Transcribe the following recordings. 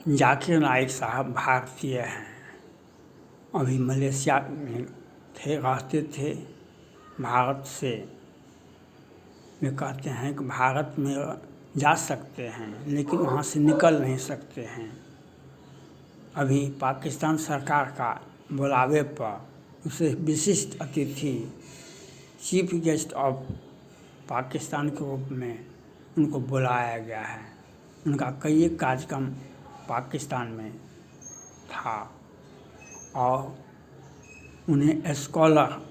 जाकिर नाइक साहब भारतीय हैं, अभी मलेशिया में रहते थे। भारत से वे कहते हैं कि भारत में जा सकते हैं लेकिन वहाँ से निकल नहीं सकते हैं। अभी पाकिस्तान सरकार का बुलावे पर उसे विशिष्ट अतिथि चीफ गेस्ट ऑफ पाकिस्तान के रूप में उनको बुलाया गया है। उनका कई कार्यक्रम पाकिस्तान में था और उन्हें स्कॉलर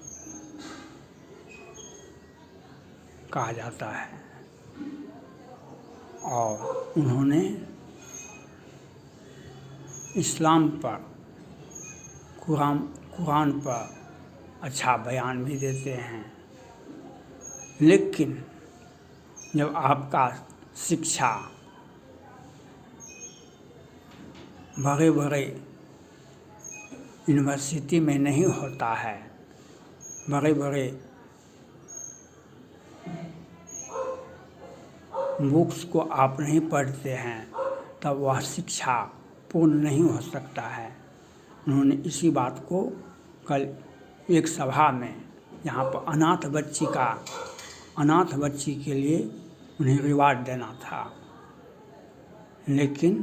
कहा जाता है और उन्होंने इस्लाम पर कुरान पर अच्छा बयान भी देते हैं। लेकिन जब आपका शिक्षा बड़े बड़े यूनिवर्सिटी में नहीं होता है, बड़े बड़े बुक्स को आप नहीं पढ़ते हैं, तब वह शिक्षा पूर्ण नहीं हो सकता है। उन्होंने इसी बात को कल एक सभा में, जहाँ पर अनाथ बच्ची के लिए उन्हें रिवार्ड देना था, लेकिन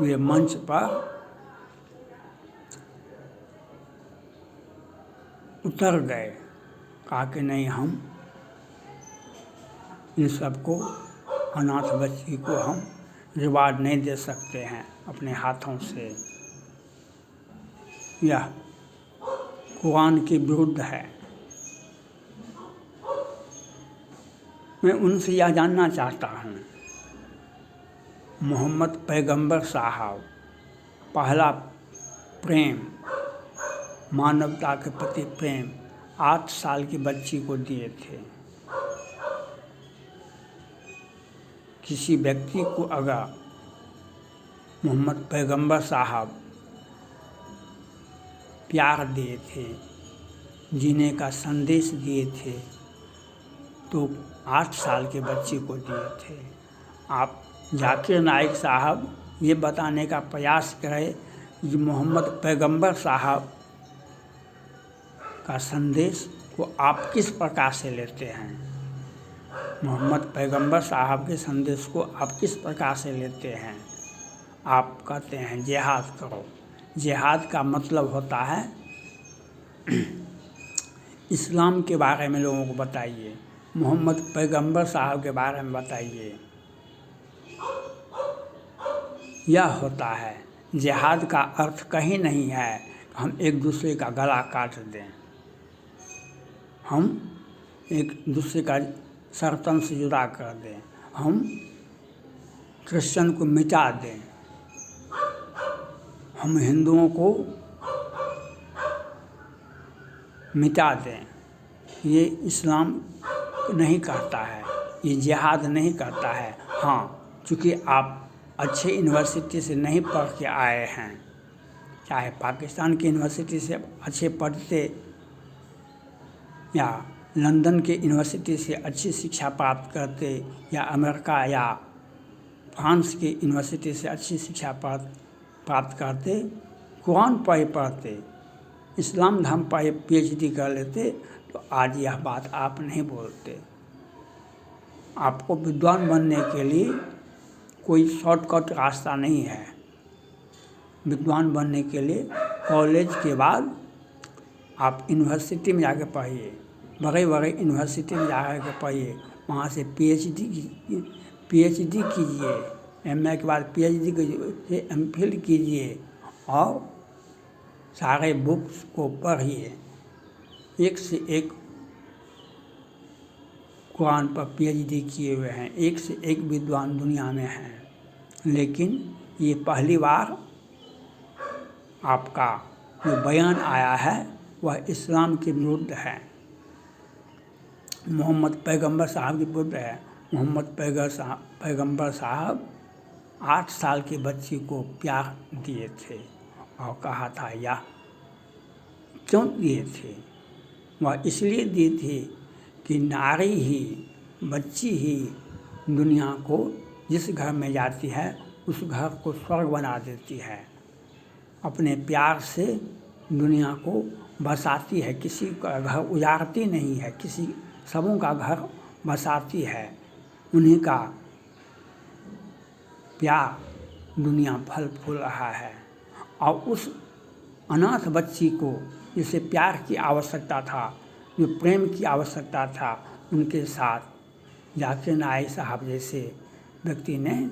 वे मंच पर उतर गए, कहा कि नहीं, हम इन सबको, अनाथ बच्ची को हम रिवार्ड नहीं दे सकते हैं अपने हाथों से। यह कुरान के विरुद्ध है। मैं उनसे यह जानना चाहता हूँ, मोहम्मद पैगंबर साहब पहला प्रेम, मानवता के प्रति प्रेम 8 साल की बच्ची को दिए थे। किसी व्यक्ति को अगर मोहम्मद पैगंबर साहब प्यार दिए थे, जीने का संदेश दिए थे, तो 8 साल के बच्चे को दिए थे। आप जाकिर नाइक साहब ये बताने का प्रयास करें कि मोहम्मद पैगंबर साहब का संदेश को आप किस प्रकार से लेते हैं। मोहम्मद पैगंबर साहब के संदेश को आप किस प्रकार से लेते हैं। आप कहते हैं जिहाद करो। जिहाद का मतलब होता है इस्लाम के बारे में लोगों को बताइए, मोहम्मद पैगंबर साहब के बारे में बताइए। यह होता है, जिहाद का अर्थ कहीं नहीं है हम एक दूसरे का गला काट दें, हम एक दूसरे का सर्तन से जुदा कर दें, हम क्रिश्चियन को मिटा दें, हम हिंदुओं को मिटा दें। ये इस्लाम नहीं कहता है, ये जिहाद नहीं कहता है। हाँ, चूँकि आप अच्छे यूनिवर्सिटी से नहीं पढ़ के आए हैं, चाहे पाकिस्तान की यूनिवर्सिटी से अच्छे पढ़ते या लंदन के यूनिवर्सिटी से अच्छी शिक्षा प्राप्त करते या अमेरिका या फ्रांस की यूनिवर्सिटी से अच्छी शिक्षा प्राप्त करते, कुरान पर ही पढ़ते, इस्लाम धर्म पर PhD कर लेते, तो आज यह बात आप नहीं बोलते। आपको विद्वान बनने के लिए कोई शॉर्टकट रास्ता नहीं है। विद्वान बनने के लिए कॉलेज के बाद आप यूनिवर्सिटी में जाकर पढ़िए, बड़े बड़े यूनिवर्सिटी में जाकर पढ़िए, वहाँ से PhD कीजिए, MA के बाद PhD कीजिए, MPhil कीजिए और सारे बुक्स को पढ़िए। एक से एक कुरान पर PhD किए हुए हैं, एक से एक विद्वान दुनिया में हैं, लेकिन ये पहली बार आपका जो बयान आया है वह इस्लाम के विरुद्ध है, मोहम्मद पैगंबर साहब के विरुद्ध है। मोहम्मद पैगंबर साहब 8 साल की बच्ची को प्यार दिए थे और कहा था, यह क्यों दिए थे? वह इसलिए दिए थे कि नारी ही, बच्ची ही दुनिया को जिस घर में जाती है उस घर को स्वर्ग बना देती है। अपने प्यार से दुनिया को बसाती है, किसी का घर उजाड़ती नहीं है, किसी सबों का घर बसाती है। उन्हीं का प्यार दुनिया फल फूल रहा है। और उस अनाथ बच्ची को जिसे प्यार की आवश्यकता था, जो प्रेम की आवश्यकता था, उनके साथ जाकिर नाइक साहब जैसे व्यक्ति ने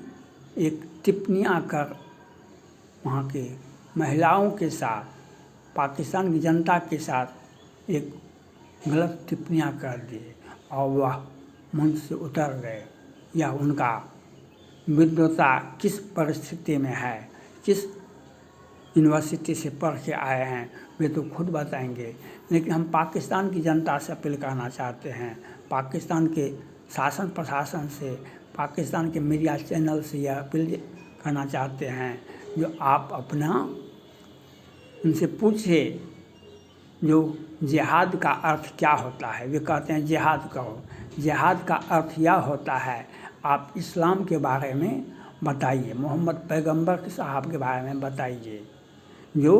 एक टिप्पणियाँ कर वहाँ के महिलाओं के साथ, पाकिस्तान की जनता के साथ एक गलत टिप्पणियाँ कर दी और वह मंच से उतर गए। या उनका विद्वता किस परिस्थिति में है, किस यूनिवर्सिटी से पढ़ के आए हैं, वे तो खुद बताएंगे। लेकिन हम पाकिस्तान की जनता से अपील करना चाहते हैं, पाकिस्तान के शासन प्रशासन से, पाकिस्तान के मीडिया चैनल से यह अपील करना चाहते हैं, जो आप अपना उनसे पूछे जो जिहाद का अर्थ क्या होता है। वे कहते हैं जिहाद करो। जिहाद का अर्थ यह होता है, आप इस्लाम के बारे में बताइए, मोहम्मद पैगंबर साहब के बारे में बताइए, जो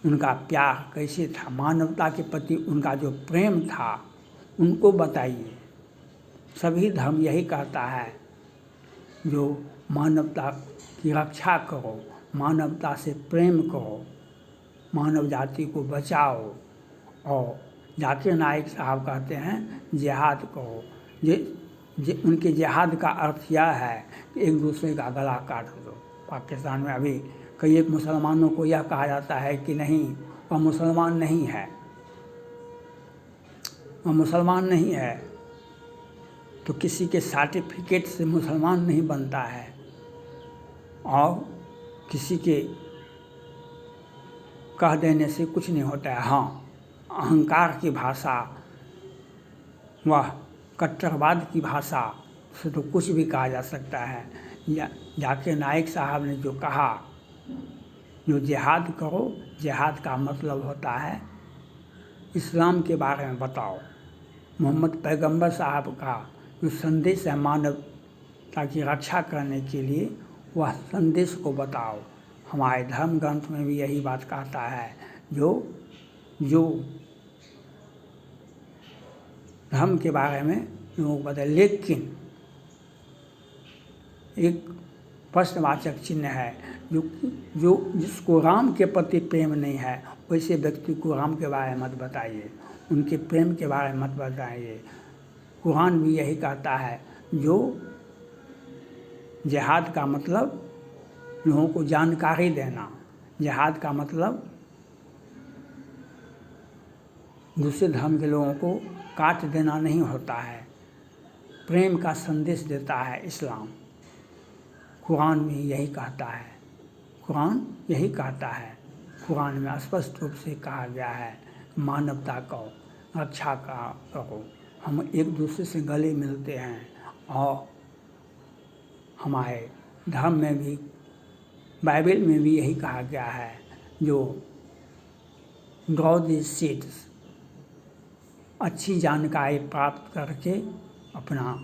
उनका प्यार कैसे था, मानवता के प्रति उनका जो प्रेम था, उनको बताइए। सभी धर्म यही कहता है, जो मानवता की रक्षा करो, मानवता से प्रेम करो, मानव जाति को बचाओ। और जाकिर नाइक साहब कहते हैं जिहाद करो। उनके जिहाद का अर्थ यह है कि एक दूसरे का गला काट दो। पाकिस्तान में अभी कई एक मुसलमानों को यह कहा जाता है कि नहीं, वह मुसलमान नहीं है, वह मुसलमान नहीं है। तो किसी के सर्टिफिकेट से मुसलमान नहीं बनता है, और किसी के कह देने से कुछ नहीं होता है। हाँ, अहंकार की भाषा, वह कट्टरवाद की भाषा से तो कुछ भी कहा जा सकता है। जाकिर नाइक साहब ने जो कहा, जो जिहाद करो, जिहाद का मतलब होता है इस्लाम के बारे में बताओ। मोहम्मद पैगंबर साहब का जो संदेश है मानवता की रक्षा करने के लिए, वह संदेश को बताओ। हमारे धर्म ग्रंथ में भी यही बात कहता है, जो धर्म के बारे में लोगों को बताए। लेकिन एक प्रश्नवाचक चिन्ह है, जिसको राम के प्रति प्रेम नहीं है, वैसे व्यक्ति को राम के बारे में मत बताइए, उनके प्रेम के बारे में मत बताइए। कुरान भी यही कहता है, जो जिहाद का मतलब लोगों को जानकारी देना, जिहाद का मतलब दूसरे धर्म के लोगों को काट देना नहीं होता है, प्रेम का संदेश देता है इस्लाम। कुरान में यही कहता है, कुरान यही कहता है। कुरान में स्पष्ट रूप से कहा गया है, मानवता को रक्षा करो। हम एक दूसरे से गले मिलते हैं, और हमारे धर्म में भी, बाइबल में भी यही कहा गया है, जो ड्रॉ द सीड्स, अच्छी जानकारी प्राप्त करके अपना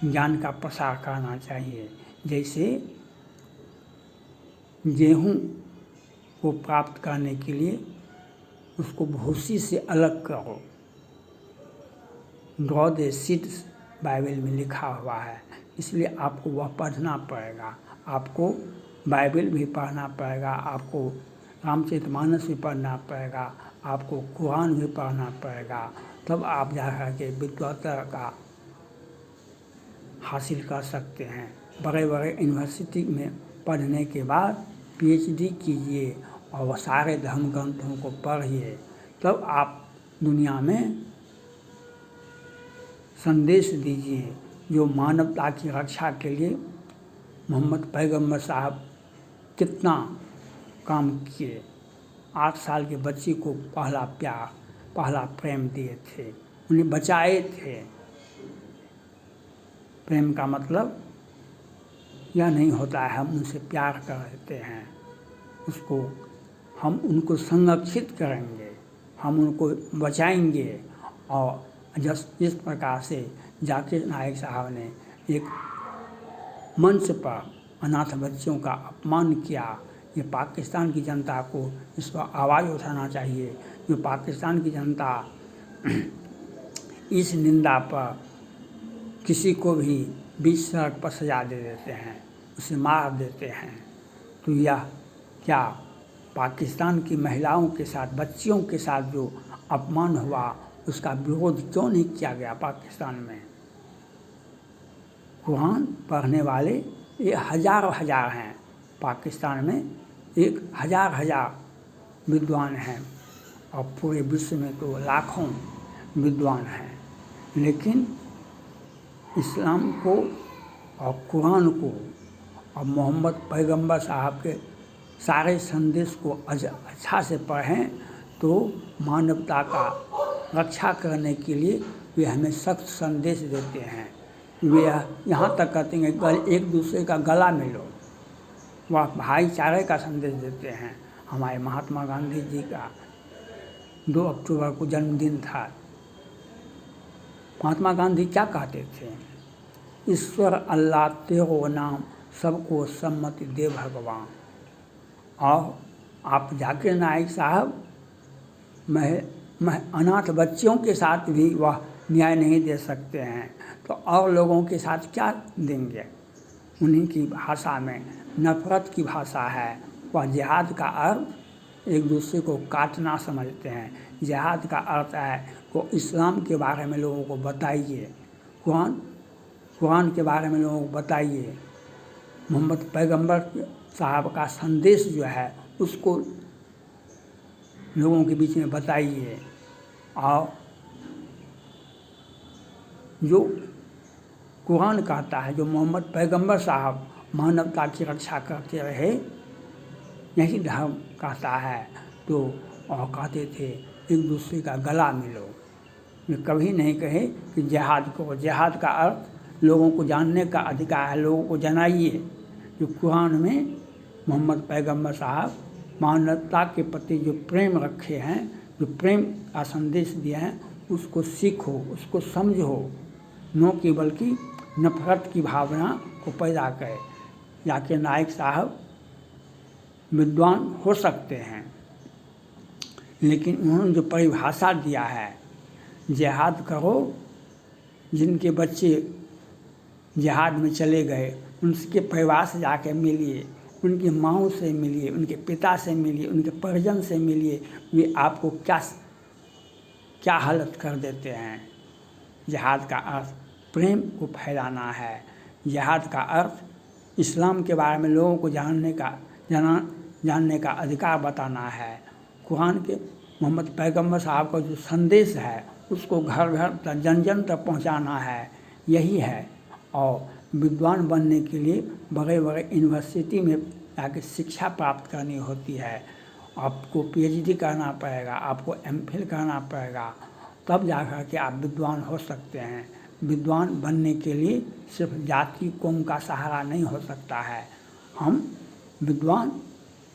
ज्ञान का प्रसार करना चाहिए। जैसे गेहूँ को प्राप्त करने के लिए उसको भूसी से अलग करो। ड्रॉ द सीड्स बाइबल में लिखा हुआ है, इसलिए आपको वह पढ़ना पड़ेगा। आपको बाइबल भी पढ़ना पड़ेगा, आपको रामचरितमानस भी पढ़ना पड़ेगा, आपको कुरान भी पढ़ना पड़ेगा, तब आप जा कर के विद्वता का हासिल कर सकते हैं। बड़े बड़े यूनिवर्सिटी में पढ़ने के बाद पीएचडी कीजिए और सारे धर्म ग्रंथों को पढ़िए, तब आप दुनिया में संदेश दीजिए। जो मानवता की रक्षा के लिए मोहम्मद पैगंबर साहब कितना काम किए। 8 साल के बच्ची को पहला प्यार, पहला प्रेम दिए थे, उन्हें बचाए थे। प्रेम का मतलब यह नहीं होता है हम उनसे प्यार करते हैं, उसको हम उनको संरक्षित करेंगे, हम उनको बचाएंगे। और जिस प्रकार से जाकिर नाइक साहब ने एक मंच पर अनाथ बच्चों का अपमान किया। ये पाकिस्तान की जनता को इस पर आवाज़ उठाना चाहिए। जो पाकिस्तान की जनता इस निंदा पर किसी को भी बीच सड़क पर सजा दे देते हैं, उसे मार देते हैं, तो यह क्या पाकिस्तान की महिलाओं के साथ, बच्चियों के साथ जो अपमान हुआ उसका विरोध क्यों नहीं किया गया पाकिस्तान में? कुरान पढ़ने वाले ये हज़ारों हज़ार हैं पाकिस्तान में, 1000 विद्वान हैं और पूरे विश्व में तो लाखों विद्वान हैं, लेकिन इस्लाम को और कुरान को और मोहम्मद पैगंबर साहब के सारे संदेश को अच्छा से पढ़ें तो मानवता का रक्षा करने के लिए वे हमें सख्त संदेश देते हैं। वे यहाँ तक कहते हैं एक दूसरे का गला मिलो, वह भाईचारे का संदेश देते हैं। हमारे महात्मा गांधी जी का 2 अक्टूबर को जन्मदिन था। महात्मा गांधी क्या कहते थे? ईश्वर अल्लाह तेरो नाम सबको सम्मति दे भगवान। और आप जाकिर नाइक साहब अनाथ बच्चियों के साथ भी वह न्याय नहीं दे सकते हैं, तो और लोगों के साथ क्या देंगे? उन्हीं की भाषा में नफ़रत की भाषा है। वह जिहाद का अर्थ एक दूसरे को काटना समझते हैं। जिहाद का अर्थ है को इस्लाम के बारे में लोगों को बताइए, कुरान के बारे में लोगों को बताइए, मोहम्मद पैगंबर साहब का संदेश जो है उसको लोगों के बीच में बताइए। और जो कुरान कहता है, जो मोहम्मद पैगंबर साहब मानवता की रक्षा करते रहे, यही धर्म कहता है, तो और कहते थे एक दूसरे का गला मिलो। वे कभी नहीं कहे कि जिहाद करो। जिहाद का अर्थ लोगों को जानने का अधिकार है, लोगों को जनाइए। जो कुरान में मोहम्मद पैगंबर साहब मानवता के प्रति जो प्रेम रखे हैं, जो प्रेम का संदेश दिए हैं, उसको सीखो, उसको समझो, न कि बल्कि नफ़रत की भावना को पैदा करे। जाकिर नाइक साहब विद्वान हो सकते हैं, लेकिन उन्होंने जो परिभाषा दिया है, जिहाद करो, जिनके बच्चे जिहाद में चले गए उनके परिवार से जाके मिलिए, उनकी माँओं से मिलिए, उनके पिता से मिलिए, उनके परिजन से मिलिए, वे आपको क्या हालत कर देते हैं। जिहाद का अर्थ प्रेम को फैलाना है। जिहाद का अर्थ इस्लाम के बारे में लोगों को जानने का अधिकार बताना है। कुरान के मोहम्मद पैगंबर साहब का जो संदेश है उसको घर घर तक, जन जन तक पहुँचाना है, यही है। और विद्वान बनने के लिए बड़े बड़े यूनिवर्सिटी में जाके शिक्षा प्राप्त करनी होती है। आपको PhD करना पड़ेगा, आपको MPhil करना पड़ेगा, तब जाकर के आप विद्वान हो सकते हैं। विद्वान बनने के लिए सिर्फ जाति कौम का सहारा नहीं हो सकता है। हम विद्वान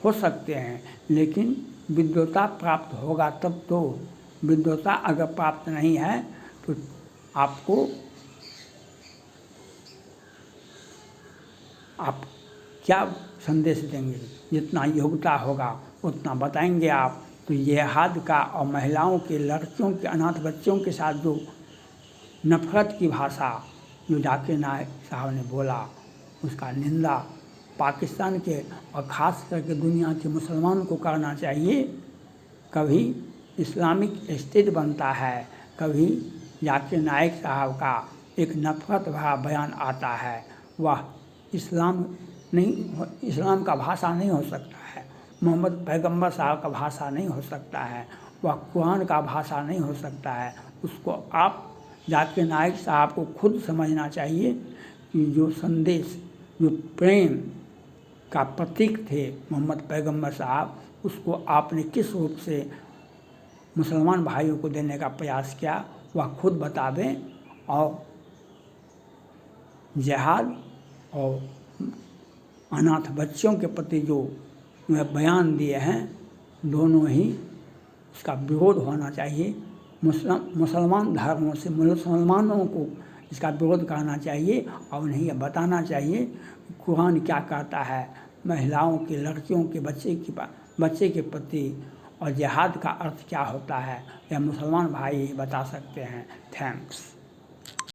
हो सकते हैं, लेकिन विद्वता प्राप्त होगा तब तो। विद्वता अगर प्राप्त नहीं है तो आप क्या संदेश देंगे? जितना योग्यता होगा उतना बताएंगे आप। तो जिहाद का और महिलाओं के, लड़कियों के, अनाथ बच्चों के साथ जो नफ़रत की भाषा जो जाकिर नाइक साहब ने बोला, उसका निंदा पाकिस्तान के और ख़ास करके दुनिया के मुसलमानों को करना चाहिए। कभी इस्लामिक स्टेट बनता है, कभी जाकिर नाइक साहब का एक नफ़रत भरा बयान आता है, वह इस्लाम का भाषा नहीं हो सकता है, मोहम्मद पैगंबर साहब का भाषा नहीं हो सकता है, वह कुरान का भाषा नहीं हो सकता है। उसको आप जाकिर नाइक साहब को खुद समझना चाहिए कि जो संदेश, जो प्रेम का प्रतीक थे मोहम्मद पैगंबर साहब, उसको आपने किस रूप से मुसलमान भाइयों को देने का प्रयास किया, वह खुद बतावें। और जिहाद और अनाथ बच्चों के प्रति जो बयान दिए हैं, दोनों ही उसका विरोध होना चाहिए। मुसलमान धर्मों से मुसलमानों को इसका विरोध करना चाहिए और उन्हें यह बताना चाहिए कुरान क्या कहता है महिलाओं के, लड़कियों के, बच्चे के प्रति, और जिहाद का अर्थ क्या होता है, यह मुसलमान भाई ही बता सकते हैं। थैंक्स।